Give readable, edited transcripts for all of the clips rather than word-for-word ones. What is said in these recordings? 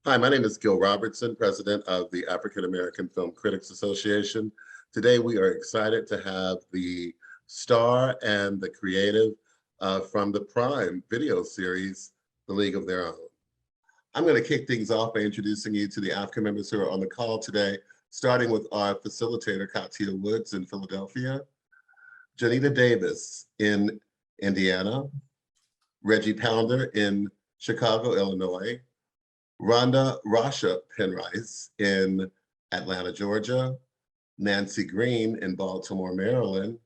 Hi, my name is Gil Robertson, president of the African American Film Critics Association. Today, we are excited to have the star and the creative from the Prime video series, The League of Their Own. I'm going to kick things off by introducing you to the African members who are on the call today, starting with our facilitator, Katia Woods in Philadelphia, Janita Davis in Indiana, Reggie Pounder in Chicago, Illinois, Rhonda Rasha Penrice in Atlanta, Georgia, Nancy Green in Baltimore, Maryland,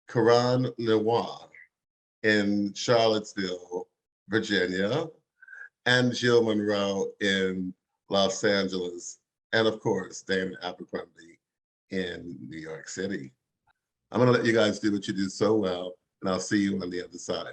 Karan Lenoir in Charlottesville, Virginia, and Jill Monroe in Los Angeles, and of course, Damon Abercrombie in New York City. I'm gonna let you guys do what you do so well, and I'll see you on the other side.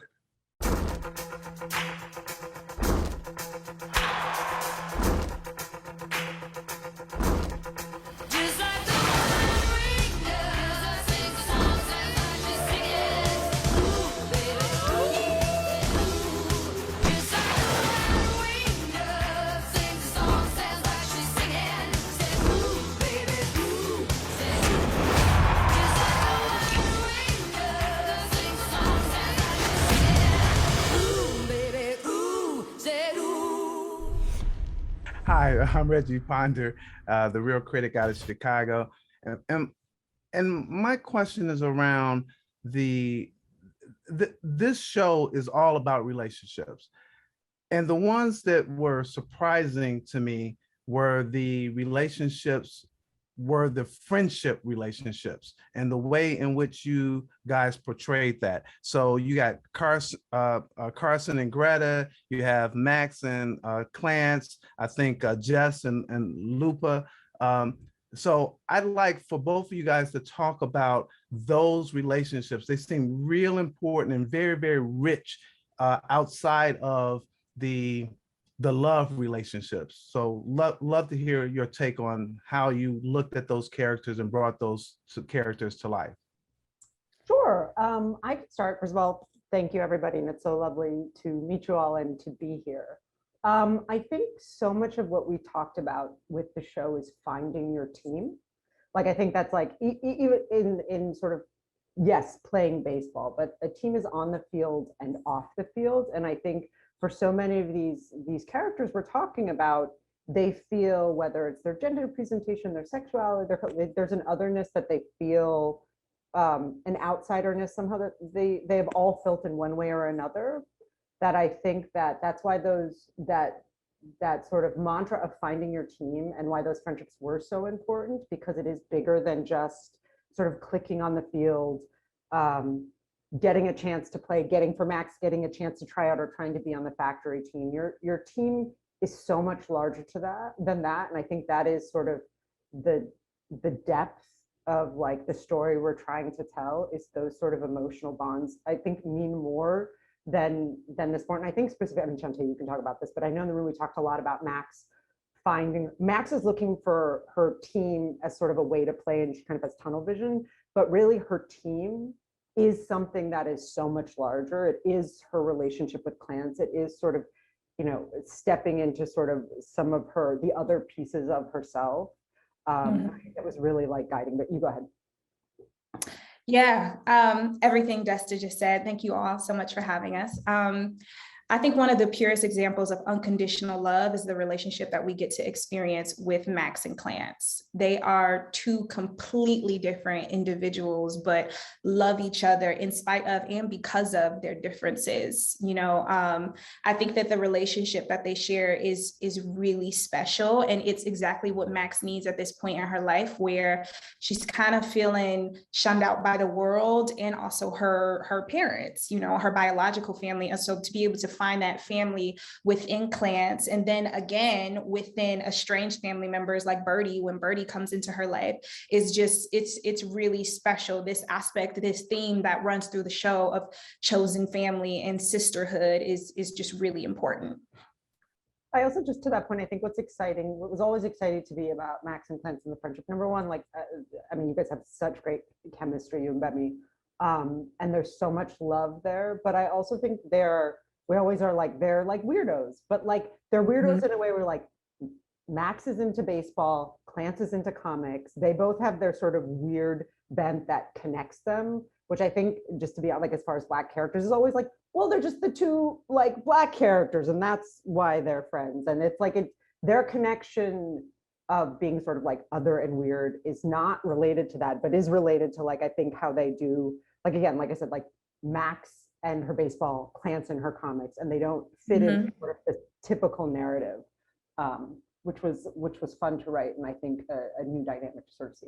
Hi, I'm Reggie Ponder, the real critic out of Chicago. And my question is around this show is all about relationships. And the ones that were surprising to me were the friendship relationships and the way in which you guys portrayed that. So you got Carson and Greta, you have Max and Clance, I think Jess and Lupa. So I'd like for both of you guys to talk about those relationships. They seem real important and very, very rich outside of the love relationships. So love to hear your take on how you looked at those characters and brought those characters to life. Sure. I could start. First of all, thank you, everybody. And it's so lovely to meet you all and to be here. I think so much of what we talked about with the show is finding your team. Like, I think that's like, even in sort of, yes, playing baseball, but a team is on the field and off the field. And I think for so many of these characters we're talking about, they feel, whether it's their gender presentation, their sexuality, there's an otherness that they feel, an outsiderness somehow that they have all felt in one way or another. That I think that's why that sort of mantra of finding your team and why those friendships were so important, because it is bigger than just sort of clicking on the field, getting a chance to play, for Max, getting a chance to try out or trying to be on the factory team. Your team is so much larger than that. And I think that is sort of the depth of like the story we're trying to tell, is those sort of emotional bonds, I think, mean more than the sport. And I think specifically, I mean, Chante, you can talk about this, but I know in the room we talked a lot about Max is looking for her team as sort of a way to play, and she kind of has tunnel vision, but really her team is something that is so much larger. It is her relationship with Clance. It is sort of, stepping into sort of some of the other pieces of herself. I think that was really like guiding, but you go ahead. Yeah, everything Desta just said. Thank you all so much for having us. I think one of the purest examples of unconditional love is the relationship that we get to experience with Max and Clance. They are two completely different individuals, but love each other in spite of and because of their differences. I think that the relationship that they share is really special, and it's exactly what Max needs at this point in her life, where she's kind of feeling shunned out by the world and also her parents, her biological family. And so to be able to find that family within Clance, and then again within estranged family members like Birdie, when Birdie comes into her life, is just it's really special. This aspect, this theme that runs through the show of chosen family and sisterhood is just really important. I also, just to that point, I think what was always exciting to me about Max and Clance and the friendship, number one, like, I mean, you guys have such great chemistry, you and Bemi, and there's so much love there. But I also think we always are like, they're like weirdos, but like they're weirdos in a way where like, Max is into baseball, Clance is into comics. They both have their sort of weird bent that connects them, which I think, just to be like, as far as Black characters, is always like, well, they're just the two like Black characters, and that's why they're friends. And it's like their connection of being sort of like other and weird is not related to that, but is related to, like, I think how they do, like, again, like I said, like Max and her baseball, Clance and her comics, and they don't fit in sort of the typical narrative, which was fun to write, and I think a new dynamic to sort of see.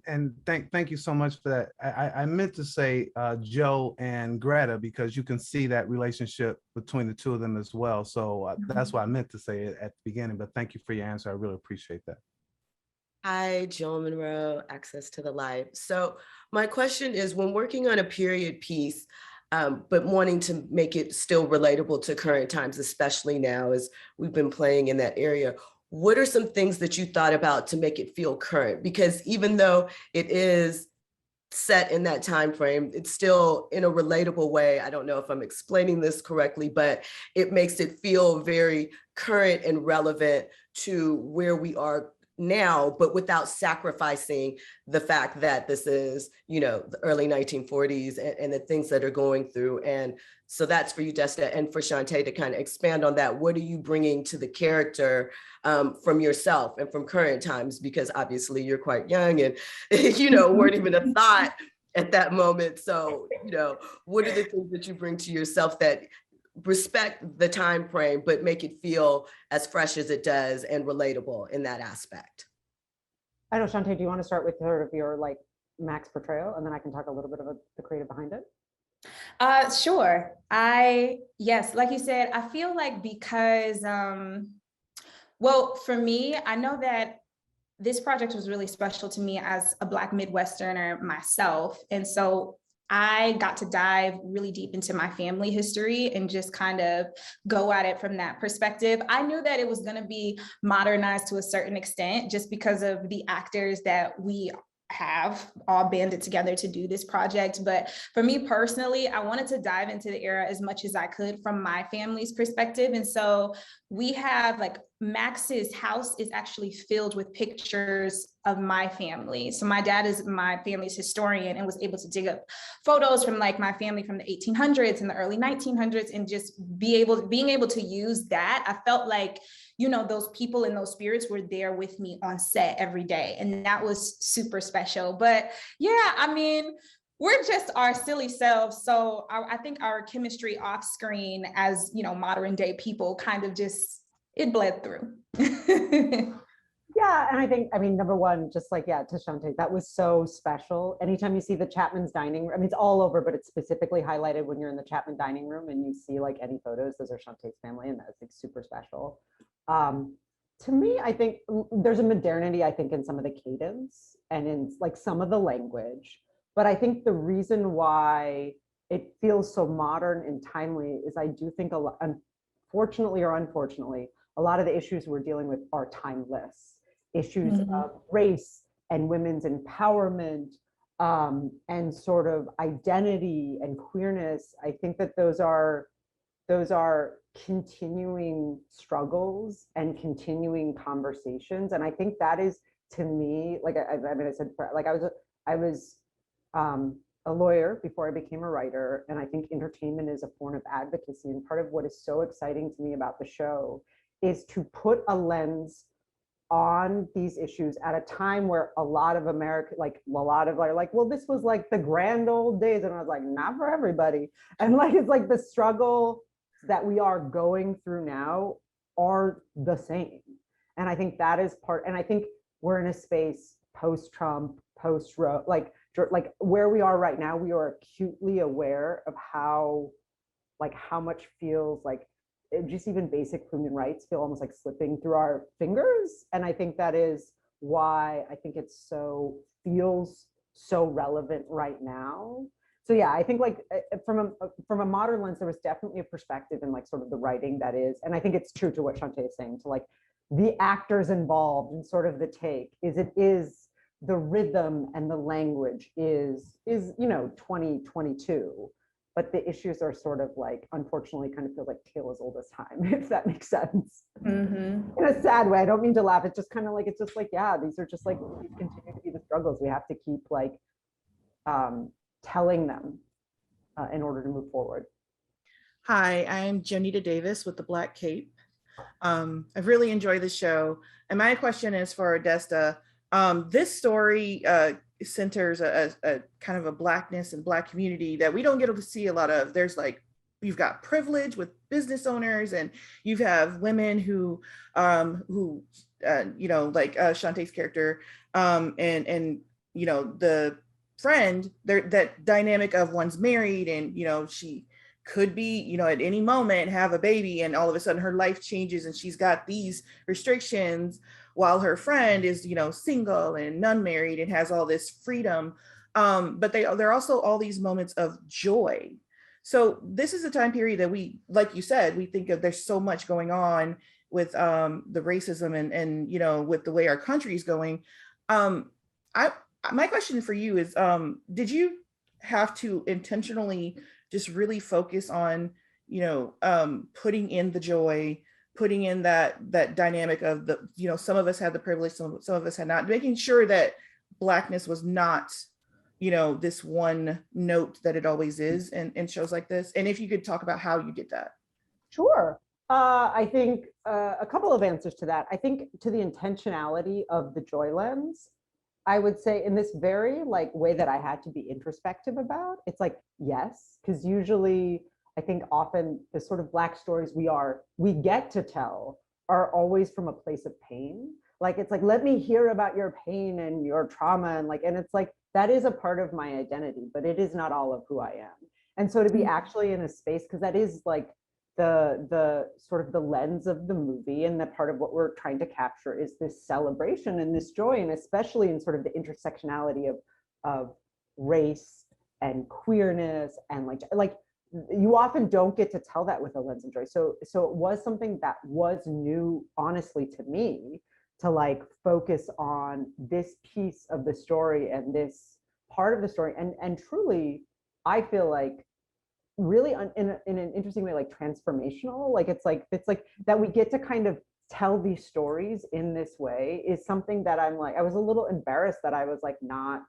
And thank you so much for that. I meant to say Joe and Greta, because you can see that relationship between the two of them as well. So that's why I meant to say it at the beginning, but thank you for your answer. I really appreciate that. Hi, Joel Monroe, Access to the Life. So my question is, when working on a period piece, but wanting to make it still relatable to current times, especially now as we've been playing in that area, what are some things that you thought about to make it feel current? Because even though it is set in that time frame, it's still in a relatable way. I don't know if I'm explaining this correctly, but it makes it feel very current and relevant to where we are now, but without sacrificing the fact that this is, you know, the early 1940s and the things that are going through. And so that's for you, Desta, and for Shantae to kind of expand on that. What are you bringing to the character from yourself and from current times? Because obviously you're quite young and, you know, weren't even a thought at that moment. So, you know, what are the things that you bring to yourself that respect the time frame, but make it feel as fresh as it does and relatable in that aspect? I know, Shantae, do you want to start with sort of your like Max portrayal, and then I can talk a little bit about the creative behind it? Sure. Yes, like you said, I feel like because, well, for me, I know that this project was really special to me as a Black Midwesterner myself. And so I got to dive really deep into my family history and just kind of go at it from that perspective. I knew that it was going to be modernized to a certain extent just because of the actors that we have all banded together to do this project. But for me personally, I wanted to dive into the era as much as I could from my family's perspective. And so we have, like, Max's house is actually filled with pictures of my family. So my dad is my family's historian and was able to dig up photos from like my family from the 1800s and the early 1900s, and just being able to use that. I felt like, you know, those people and those spirits were there with me on set every day. And that was super special. But yeah, I mean, we're just our silly selves. So I think our chemistry off screen as, you know, modern day people kind of just, it bled through. Yeah, and I think, I mean, number one, just like, yeah, to Shantae, that was so special. Anytime you see the Chapman's dining room, I mean, it's all over, but it's specifically highlighted when you're in the Chapman dining room and you see like any photos, those are Shantae's family, and that's like super special. To me, I think there's a modernity, I think, in some of the cadence and in like some of the language, but I think the reason why it feels so modern and timely is I do think, unfortunately or unfortunately, a lot of the issues we're dealing with are timeless. Issues of race and women's empowerment, and sort of identity and queerness. I think that those are continuing struggles and continuing conversations. And I think that is, to me, like I mean, I said, like I was a lawyer before I became a writer, and I think entertainment is a form of advocacy. And part of what is so exciting to me about the show is to put a lens on these issues at a time where a lot of America, like a lot of are like, well, this was like the grand old days. And I was like, not for everybody. And like, it's like the struggle that we are going through now are the same. And I think that is part, and I think we're in a space post-Trump, post-Roe, like where we are right now, we are acutely aware of how much feels like just even basic human rights feel almost like slipping through our fingers. And I think that is why I think it's feels so relevant right now. So yeah, I think like from a modern lens, there was definitely a perspective in like sort of the writing that is, and I think it's true to what Shantae is saying, to like the actors involved and sort of the take is the rhythm and the language is, you know, 2022. but the issues are sort of like, unfortunately, kind of feel like tale as old as time, if that makes sense. In a sad way. I don't mean to laugh. It's just kind of like, it's just like, yeah, these are just like, these continue to be the struggles. We have to keep like telling them in order to move forward. Hi, I'm Jonita Davis with the Black Cape. I've really enjoyed the show. And my question is for Adesta. This story centers a kind of a Blackness and Black community that we don't get to see a lot of. There's like, you've got privilege with business owners, and you have women who you know, like Shantae's character, and you know, the friend, that dynamic of one's married, and you know, she could be, you know, at any moment have a baby, and all of a sudden her life changes and she's got these restrictions, while her friend is, you know, single and unmarried and has all this freedom. But there are also all these moments of joy. So this is a time period that we, like you said, we think of, there's so much going on with the racism and you know, with the way our country is going. My question for you is, did you have to intentionally just really focus on, you know, putting in the joy, putting in that dynamic of the, you know, some of us had the privilege, some of us had not, making sure that Blackness was not, you know, this one note that it always is in shows like this? And if you could talk about how you did that. Sure. I think a couple of answers to that. I think to the intentionality of the joy lens, I would say in this very like way that I had to be introspective about, it's like, yes, because usually I think often the sort of Black stories we get to tell are always from a place of pain. Like, it's like, let me hear about your pain and your trauma. And like, and it's like, that is a part of my identity, but it is not all of who I am. And so to be actually in a space, because that is like the sort of the lens of the movie, and that part of what we're trying to capture is this celebration and this joy, and especially in sort of the intersectionality of race and queerness, and like you often don't get to tell that with a lens of joy. So it was something that was new, honestly, to me, to like focus on this piece of the story and this part of the story, and truly, I feel like really in an interesting way, like transformational. Like it's like that we get to kind of tell these stories in this way is something that I'm like, I was a little embarrassed that I was like I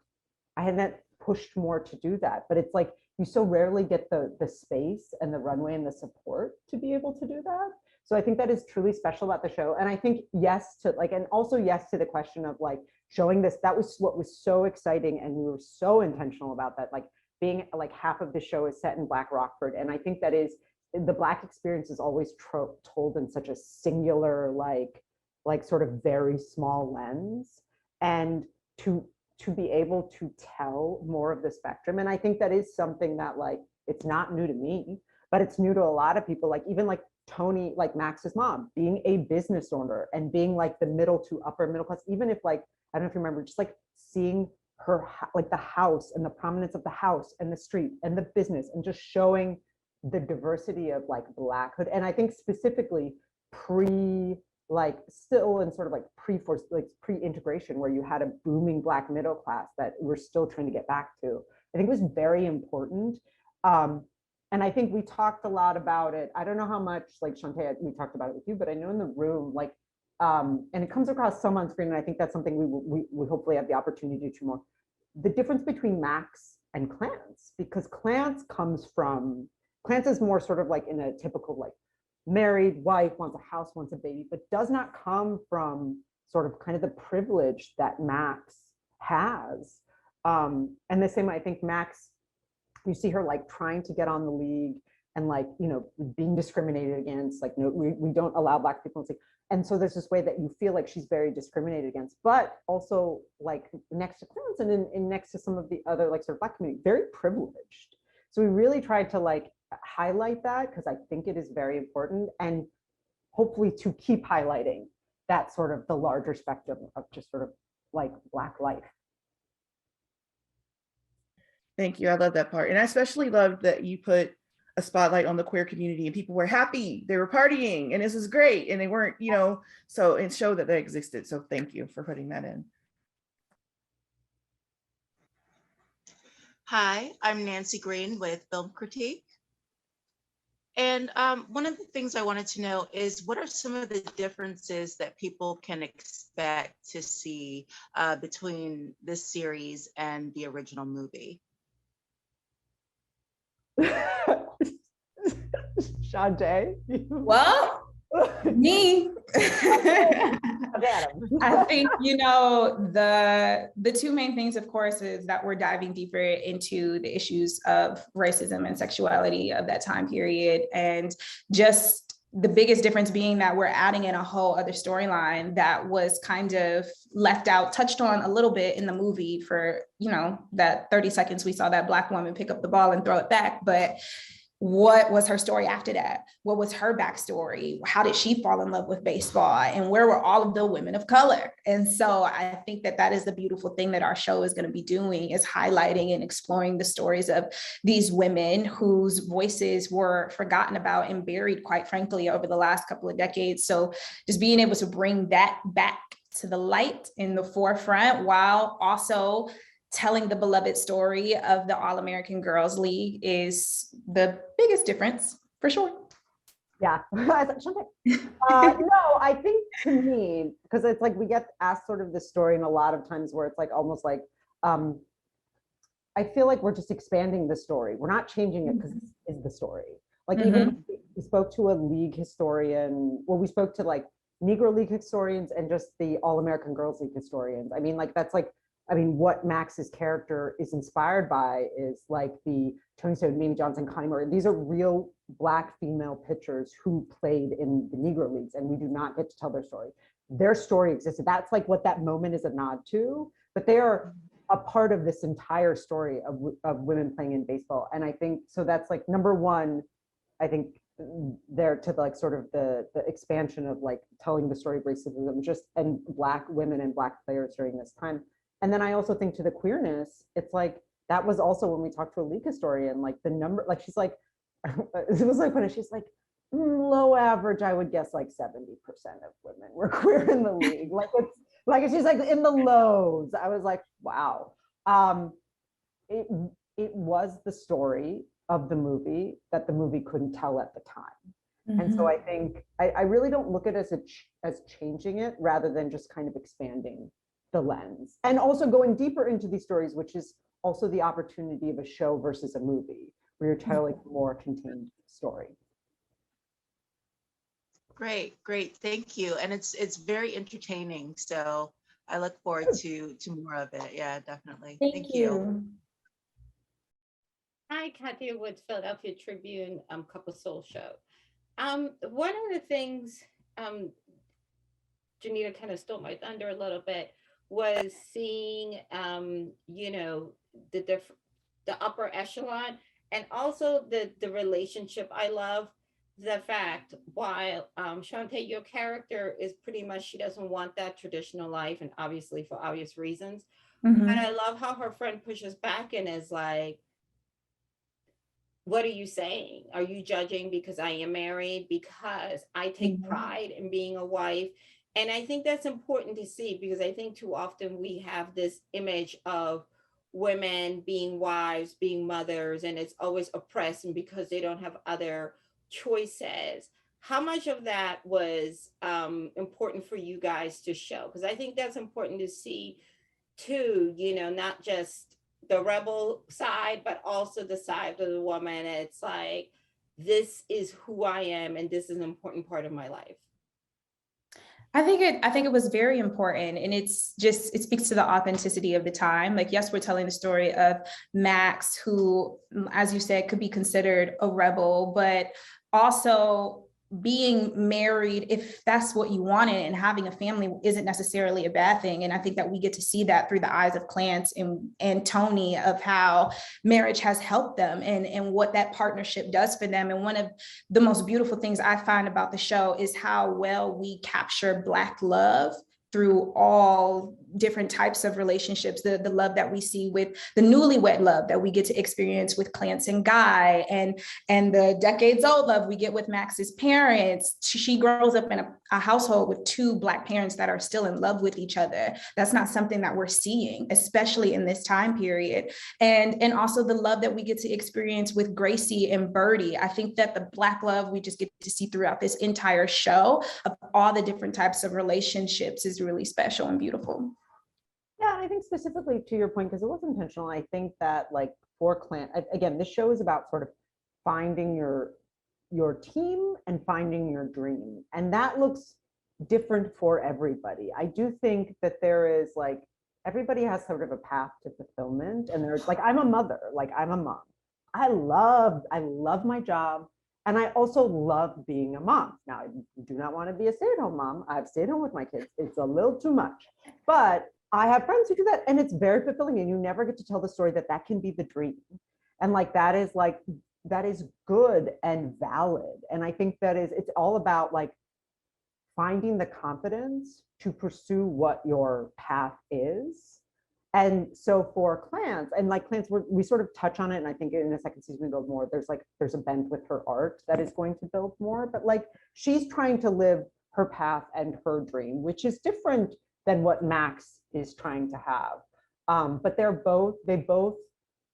hadn't pushed more to do that. But it's like you so rarely get the space and the runway and the support to be able to do that. So I think that is truly special about the show. And I think yes to like, and also yes to the question of like showing this. That was what was so exciting, and we were so intentional about that. Like being like half of the show is set in Black Rockford, and I think that is the Black experience is always told in such a singular, like sort of very small lens, and to be able to tell more of the spectrum. And I think that is something that like it's not new to me, but it's new to a lot of people. Like even like Tony, like Max's mom, being a business owner and being like the middle to upper middle class, even if like, I don't know if you remember, just like seeing her, like the house and the prominence of the house and the street and the business, and just showing the diversity of like Blackhood. And I think specifically like still in sort of like pre-integration, where you had a booming Black middle class that we're still trying to get back to. I think it was very important. And I think we talked a lot about it. I don't know how much, like Shantae, we talked about it with you, but I know in the room, like, and it comes across some on screen, and I think that's something we hopefully have the opportunity to more. The difference between Max and Clance, because Clance is more sort of like in a typical like married wife, wants a house, wants a baby, but does not come from sort of kind of the privilege that Max has. And the same way, I think Max, you see her like trying to get on the league and like, you know, being discriminated against, like, no, we don't allow Black people. And so there's this way that you feel like she's very discriminated against, but also like next to Clarence and in next to some of the other like sort of Black community, very privileged. So we really tried to like highlight that, because I think it is very important, and hopefully to keep highlighting that sort of the larger spectrum of just sort of like Black life. Thank you. I love that part. And I especially loved that you put a spotlight on the queer community, and people were happy, they were partying, and this is great. And they weren't, you know, so it showed that they existed. So thank you for putting that in. Hi, I'm Nancy Green with Film Critique. And one of the things I wanted to know is what are some of the differences that people can expect to see between this series and the original movie? Sade? Well, me. Adam. I think, you know, the two main things, of course, is that we're diving deeper into the issues of racism and sexuality of that time period. And just the biggest difference being that we're adding in a whole other storyline that was kind of left out, touched on a little bit in the movie for, you know, that 30 seconds we saw that Black woman pick up the ball and throw it back. But what was her story after that? What was her backstory? How did she fall in love with baseball? And where were all of the women of color? And so I think that that is the beautiful thing that our show is going to be doing, is highlighting and exploring the stories of these women whose voices were forgotten about and buried, quite frankly, over the last couple of decades. So just being able to bring that back to the light in the forefront while also telling the beloved story of the All-American Girls League is the biggest difference, for sure. Yeah. No, I think, to me, because it's like we get asked sort of this story, and a lot of times where it's like almost like I feel like we're just expanding the story. We're not changing it because this is the story. Like even we spoke to a league historian. Well, we spoke to like Negro League historians and just the All-American Girls League historians. I mean, like that's like, I mean, what Max's character is inspired by is like the Tony Stone, Mamie Johnson, Connie Murray. These are real Black female pitchers who played in the Negro Leagues, and we do not get to tell their story. Their story existed. That's like what that moment is a nod to, but they are a part of this entire story of women playing in baseball. And I think, so that's like number one, I think there to like sort of the expansion of like telling the story of racism just and Black women and Black players during this time. And then I also think to the queerness, it's like, that was also when we talked to a league historian, like the number, like she's like, it was like when she's like, low average, I would guess like 70% of women were queer in the league. Like it's like, she's like in the lows. I was like, wow. It was the story of the movie that the movie couldn't tell at the time. And so I think, I really don't look at it as changing it rather than just kind of expanding the lens and also going deeper into these stories, which is also the opportunity of a show versus a movie where you're telling a more contained story. Great, great, thank you. And it's very entertaining. So I look forward to more of it. Yeah, definitely. Thank you. Hi, Katya with Philadelphia Tribune, Couple Soul Show. One of the things Janita kind of stole my thunder a little bit was seeing, you know, the upper echelon and also the relationship. I love the fact while Shantae, your character is pretty much, she doesn't want that traditional life, and obviously for obvious reasons. And I love how her friend pushes back and is like, what are you saying? Are you judging because I am married? Because I take pride in being a wife. And I think that's important to see, because I think too often we have this image of women being wives, being mothers, and it's always oppressed, and because they don't have other choices. How much of that was important for you guys to show? Because I think that's important to see too, you know, not just the rebel side, but also the side of the woman. It's like, this is who I am, and this is an important part of my life. I think it was very important, and it speaks to the authenticity of the time. Like, yes, we're telling the story of Max, who, as you said, could be considered a rebel, but also being married, if that's what you wanted, and having a family isn't necessarily a bad thing. And I think that we get to see that through the eyes of Clance and Tony, of how marriage has helped them and what that partnership does for them. And one of the most beautiful things I find about the show is how well we capture Black love through all different types of relationships, the love that we see with the newlywed love that we get to experience with Clance and Guy, and the decades old love we get with Max's parents. She grows up in a a household with two Black parents that are still in love with each other. That's not something that we're seeing, especially in this time period. And also the love that we get to experience with Gracie and Birdie. I think that the Black love we just get to see throughout this entire show of all the different types of relationships is really special and beautiful. Yeah, I think specifically to your point, because it was intentional, I think that like for Clan, again, this show is about sort of finding your team and finding your dream. And that looks different for everybody. I do think that there is like, everybody has sort of a path to fulfillment. And there's like, I'm a mother, like I'm a mom. I love my job. And I also love being a mom. Now, I do not want to be a stay-at-home mom. I've stayed home with my kids. It's a little too much. But I have friends who do that, and it's very fulfilling. And you never get to tell the story that that can be the dream. And like, that is good and valid. And I think it's all about like finding the confidence to pursue what your path is. And so for Clance, and like Clance, we sort of touch on it, and I think in the second season we build more. There's a bent with her art that is going to build more, but like she's trying to live her path and her dream, which is different than what Max is trying to have. But they both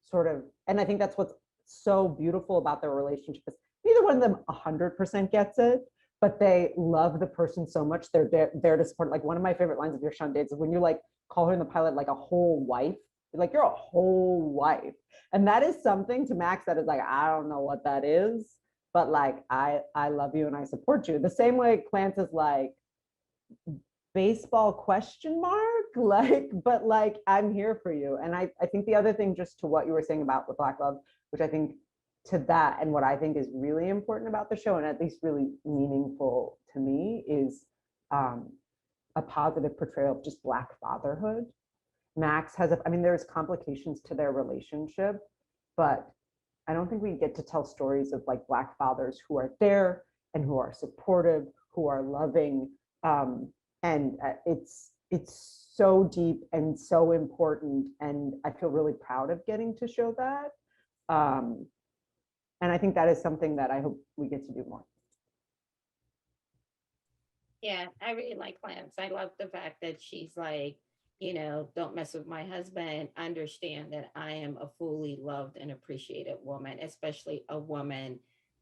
sort of, and I think that's what's so beautiful about their relationship is neither one of them 100% gets it, but they love the person so much. They're there to support. Like one of my favorite lines of Your Sean Dates is when you like call her in the pilot like a whole wife. Like you're a whole wife, and that is something to Max that is like, I don't know what that is, but like I love you and I support you. The same way Clance is like baseball question mark, like, but like I'm here for you. And I think the other thing, just to what you were saying about the Black love, which I think to that, and what I think is really important about the show, and at least really meaningful to me, is a positive portrayal of just Black fatherhood. Max has there's complications to their relationship, but I don't think we get to tell stories of like Black fathers who are there and who are supportive, who are loving. And it's so deep and so important. And I feel really proud of getting to show that. And I think that is something that I hope we get to do more. Yeah, I really like Lance. I love the fact that she's like, don't mess with my husband. Understand that I am a fully loved and appreciated woman, especially a woman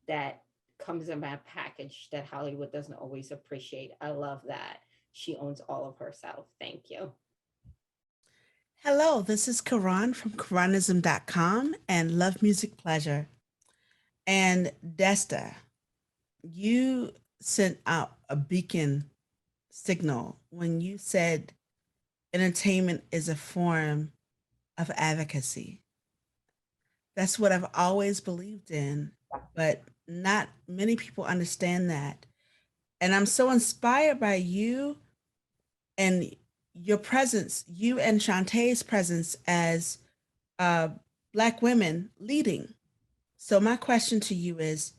that comes in my package that Hollywood doesn't always appreciate. I love that. She owns all of herself. Thank you. Hello, this is Karan from Karanism.com and Love Music Pleasure. And Desta, you sent out a beacon signal when you said entertainment is a form of advocacy. That's what I've always believed in, but not many people understand that. And I'm so inspired by you and your presence, you and Shantae's presence as Black women leading. So my question to you is,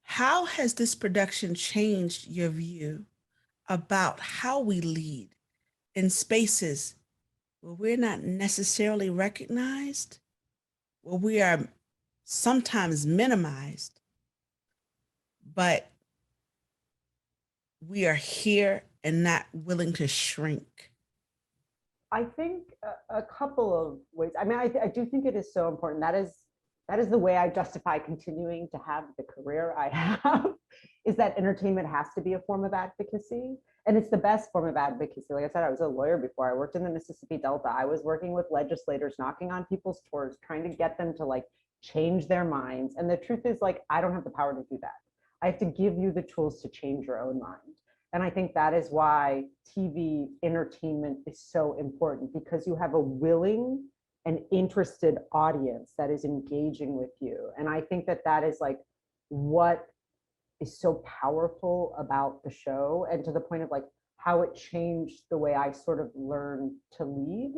how has this production changed your view about how we lead in spaces where we're not necessarily recognized, where we are sometimes minimized, but we are here and not willing to shrink? I think a couple of ways. I do think it is so important. That is the way I justify continuing to have the career I have, is that entertainment has to be a form of advocacy. And it's the best form of advocacy. Like I said, I was a lawyer before. I worked in the Mississippi Delta. I was working with legislators, knocking on people's doors, trying to get them to like change their minds. And the truth is, like, I don't have the power to do that. I have to give you the tools to change your own mind. And I think that is why TV entertainment is so important, because you have a willing and interested audience that is engaging with you. And I think that that is like what is so powerful about the show, and to the point of like how it changed the way I sort of learned to lead,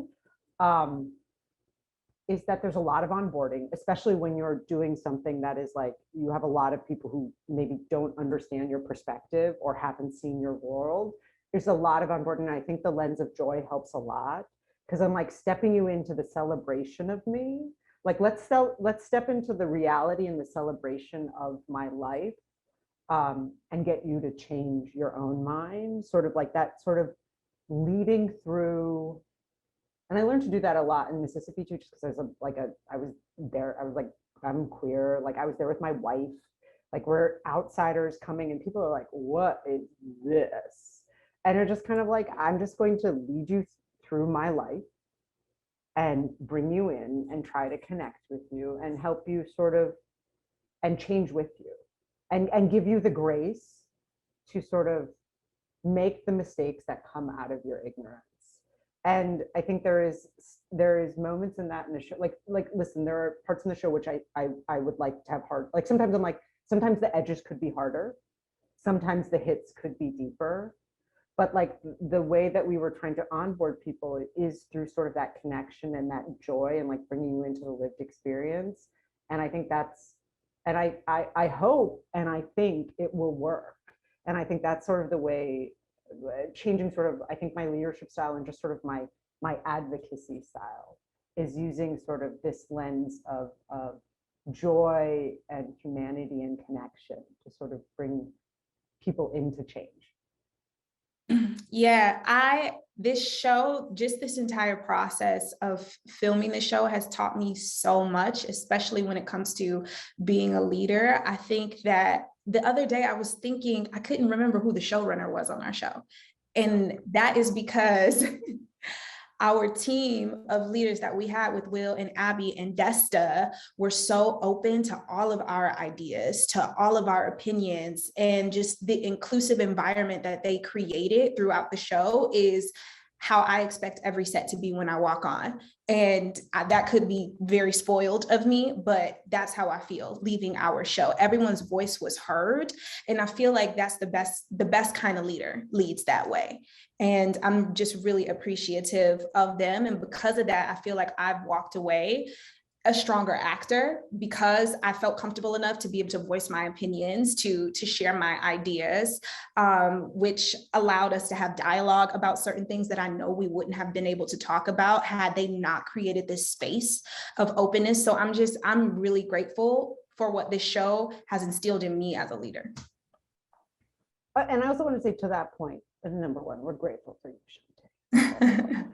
is that there's a lot of onboarding, especially when you're doing something that is like, you have a lot of people who maybe don't understand your perspective or haven't seen your world. There's a lot of onboarding. I think the lens of joy helps a lot, because I'm like stepping you into the celebration of me. Like, let's step into the reality and the celebration of my life. and get you to change your own mind, sort of like that sort of leading through. And I learned to do that a lot in Mississippi too, just because I was there, I was like, I'm queer, like I was there with my wife, like we're outsiders coming and people are like, what is this? And they're just kind of like, I'm just going to lead you through my life and bring you in and try to connect with you and help you sort of, and change with you and give you the grace to sort of make the mistakes that come out of your ignorance. And I think there is moments in that in the show, like listen, there are parts in the show which I would like to have hard, like sometimes I'm like, sometimes the edges could be harder, sometimes the hits could be deeper, but like the way that we were trying to onboard people is through sort of that connection and that joy and like bringing you into the lived experience. And I think that's, and I hope and I think it will work. And I think that's sort of the way, changing sort of, I think my leadership style and just sort of my advocacy style is using sort of this lens of joy and humanity and connection to sort of bring people into change. Yeah, this show, just this entire process of filming the show has taught me so much, especially when it comes to being a leader. I think that the other day I was thinking, I couldn't remember who the showrunner was on our show. And that is because our team of leaders that we had with Will and Abby and Desta were so open to all of our ideas, to all of our opinions, and just the inclusive environment that they created throughout the show is how I expect every set to be when I walk on. And that could be very spoiled of me, but that's how I feel leaving our show. Everyone's voice was heard. And I feel like that's the best kind of leader leads that way. And I'm just really appreciative of them. And because of that, I feel like I've walked away a stronger actor because I felt comfortable enough to be able to voice my opinions, to share my ideas, which allowed us to have dialogue about certain things that I know we wouldn't have been able to talk about had they not created this space of openness. So I'm really grateful for what this show has instilled in me as a leader. And I also want to say to that point, number one, we're grateful for you, Shantae.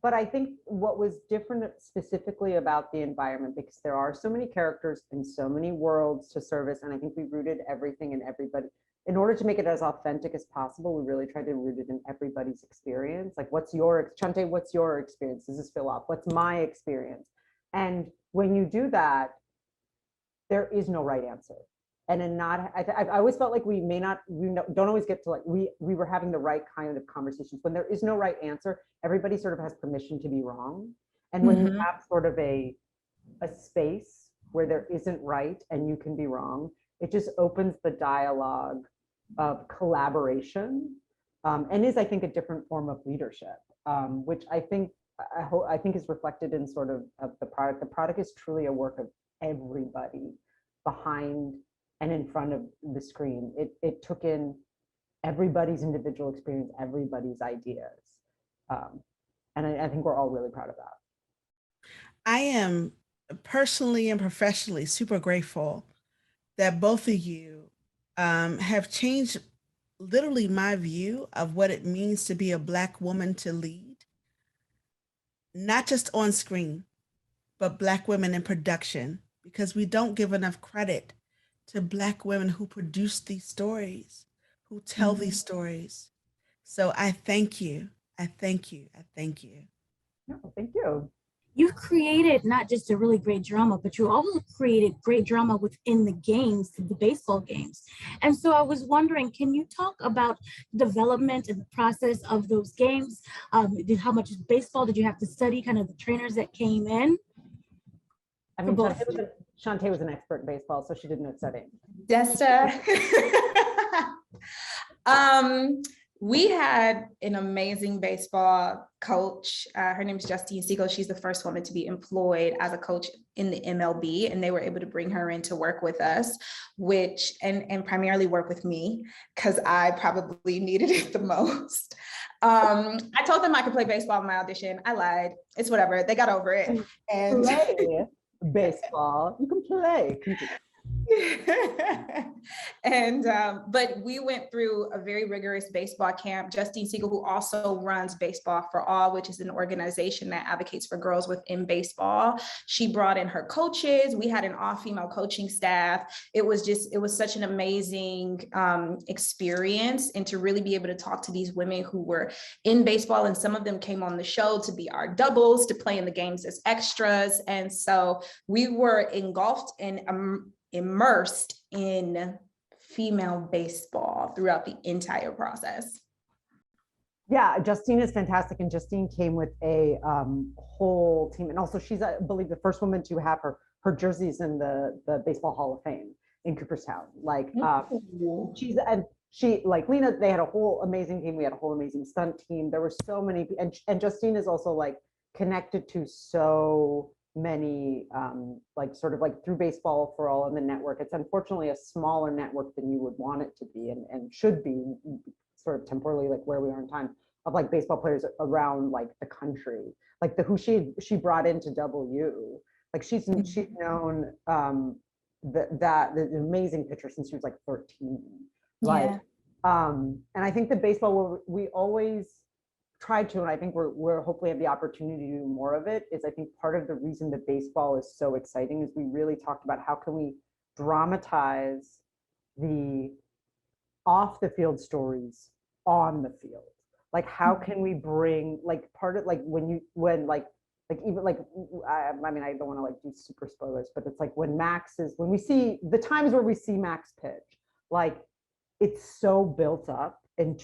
But I think what was different specifically about the environment, because there are so many characters and so many worlds to service, and I think we rooted everything and everybody. In order to make it as authentic as possible, we really tried to root it in everybody's experience. Like, Shantae, what's your experience? Does this feel off? What's my experience? And when you do that, there is no right answer. And I always felt like we don't always get to like, we were having the right kind of conversations. When there is no right answer, everybody sort of has permission to be wrong. And when you have sort of a space where there isn't right and you can be wrong, it just opens the dialogue of collaboration and is, I think, a different form of leadership, which I think is reflected in sort of the product. The product is truly a work of everybody behind and in front of the screen. It took in everybody's individual experience, everybody's ideas. And I think we're all really proud of that. I am personally and professionally super grateful that both of you have changed literally my view of what it means to be a Black woman to lead, not just on screen, but Black women in production, because we don't give enough credit to Black women who produce these stories, who tell these stories. So I thank you. I thank you. I thank you. No, thank you. You've created not just a really great drama, but you also created great drama within the games, the baseball games. And so I was wondering, can you talk about development and the process of those games? How much baseball did you have to study, kind of the trainers that came in? I mean, Shantae was an expert in baseball, so she did no studying. Desta. We had an amazing baseball coach. Her name is Justine Siegel. She's the first woman to be employed as a coach in the MLB, and they were able to bring her in to work with us, and primarily work with me because I probably needed it the most. I told them I could play baseball in my audition. I lied. It's whatever. They got over it. And play baseball. You can play. And but we went through a very rigorous baseball camp. Justine Siegel, who also runs Baseball for All, which is an organization that advocates for girls within baseball, she brought in her coaches. We had an all-female coaching staff. It was such an amazing experience, and to really be able to talk to these women who were in baseball, and some of them came on the show to be our doubles, to play in the games as extras. And so we were engulfed and immersed in female baseball throughout the entire process. Yeah, Justine is fantastic, and Justine came with a whole team, and also she's, I believe, the first woman to have her jerseys in the Baseball Hall of Fame in Cooperstown. Like she like Lena, they had a whole amazing team. We had a whole amazing stunt team. There were so many, and Justine is also like connected to so many, like sort of like through Baseball for All on the network. It's unfortunately a smaller network than you would want it to be, and should be, sort of temporally, like where we are in time, of like baseball players around like the country, like who she brought into W. Like she's known the amazing pitcher since she was like 13. Like, Yeah. and I think the baseball, we always tried to, and I think we're hopefully have the opportunity to do more of it, is I think part of the reason that baseball is so exciting is we really talked about how can we dramatize the off the field stories on the field. Like how can we bring, like part of, like when even like, I mean, I don't want to like do super spoilers, but it's like when we see the times where we see Max pitch, like it's so built up in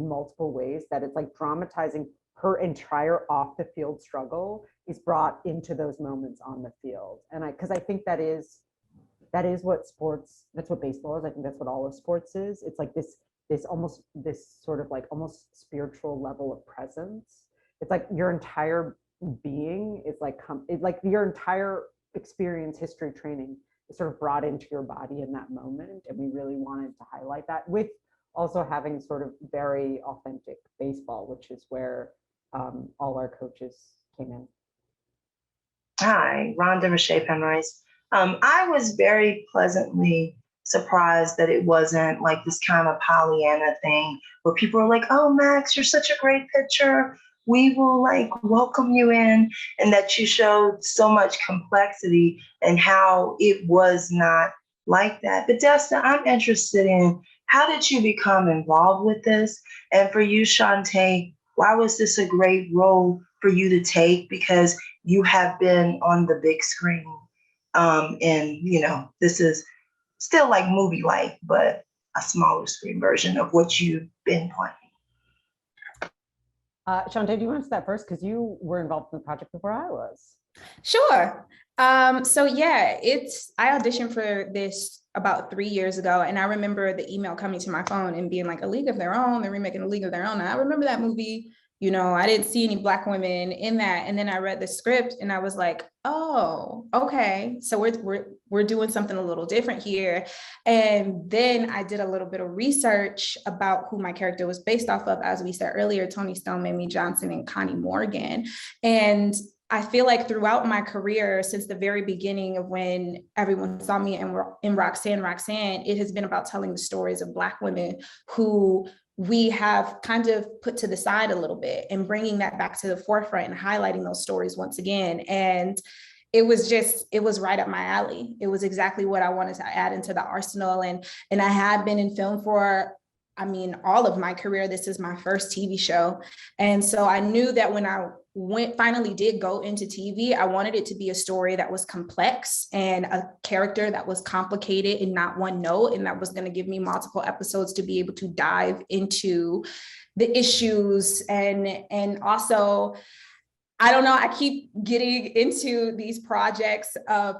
multiple ways that it's like dramatizing her entire off the field struggle is brought into those moments on the field. And because I think that is what sports, that's what baseball is. I think that's what all of sports is. It's like this sort of like almost spiritual level of presence. It's like your entire being is like your entire experience, history, training is sort of brought into your body in that moment. And we really wanted to highlight that, with also having sort of very authentic baseball, which is where all our coaches came in. Hi, Rhonda Rashay Penrice. I was very pleasantly surprised that it wasn't like this kind of Pollyanna thing where people are like, oh, Max, you're such a great pitcher. We will like welcome you in, and that you showed so much complexity and how it was not like that. But Desta, I'm interested in, how did you become involved with this? And for you, Shantae, why was this a great role for you to take? Because you have been on the big screen. And, you know, this is still like movie-like, but a smaller screen version of what you've been playing. Shantae, do you want to answer that first? Because you were involved in the project before I was. Sure. So yeah, I auditioned for this about 3 years ago, and I remember the email coming to my phone and being like, A League of Their Own, they're remaking A League of Their Own. And I remember that movie. You know, I didn't see any Black women in that. And then I read the script and I was like, oh, okay. So we're doing something a little different here. And then I did a little bit of research about who my character was based off of. As we said earlier, Toni Stone, Mamie Johnson, and Connie Morgan. And I feel like throughout my career, since the very beginning of when everyone saw me in Roxanne, it has been about telling the stories of Black women who we have kind of put to the side a little bit, and bringing that back to the forefront and highlighting those stories once again. And it was right up my alley. It was exactly what I wanted to add into the arsenal. And I had been in film for, I mean, all of my career. This is my first TV show. And so I knew that when I finally did go into TV, I wanted it to be a story that was complex and a character that was complicated and not one note, and that was going to give me multiple episodes to be able to dive into the issues. And also, I don't know, I keep getting into these projects of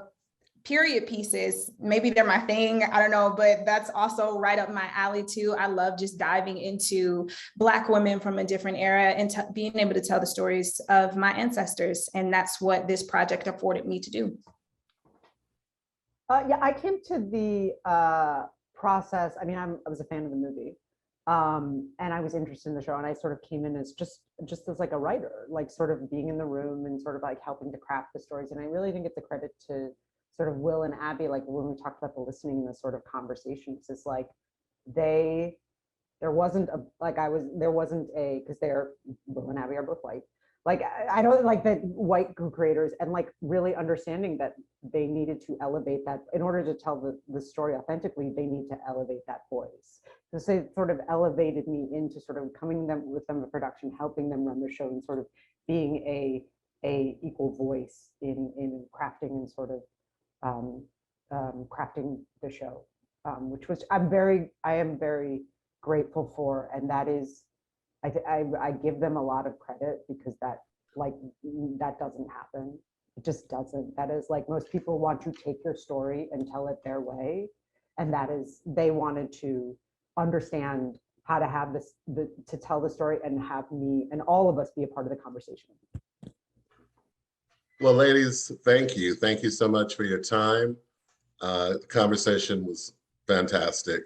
period pieces. Maybe they're my thing, I don't know, but that's also right up my alley too. I love just diving into Black women from a different era and being able to tell the stories of my ancestors. And that's what this project afforded me to do. Yeah, I came to the process. I mean, I was a fan of the movie, and I was interested in the show, and I sort of came in as just as like a writer, like sort of being in the room and sort of like helping to craft the stories. And I really think it's a credit to sort of Will and Abby, like when we talked about the listening, the sort of conversations, is like there wasn't a, because Will and Abby are both white. Like, I don't like that white co-creators, and like really understanding that they needed to elevate that in order to tell the story authentically, they need to elevate that voice. So it sort of elevated me into sort of coming with them to production, helping them run the show, and sort of being a equal voice in crafting and sort of crafting the show, which was I am very grateful for, and that is I give them a lot of credit, because that doesn't happen. It just doesn't. That is like, most people want to take your story and tell it their way, and that is, they wanted to understand how to have this to tell the story and have me and all of us be a part of the conversation. Well, ladies, thank you. Thank you so much for your time. The conversation was fantastic.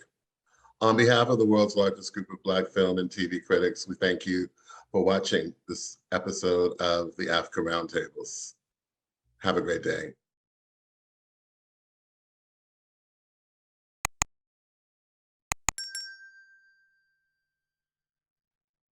On behalf of the world's largest group of Black film and TV critics, we thank you for watching this episode of the AAFCA Roundtables. Have a great day.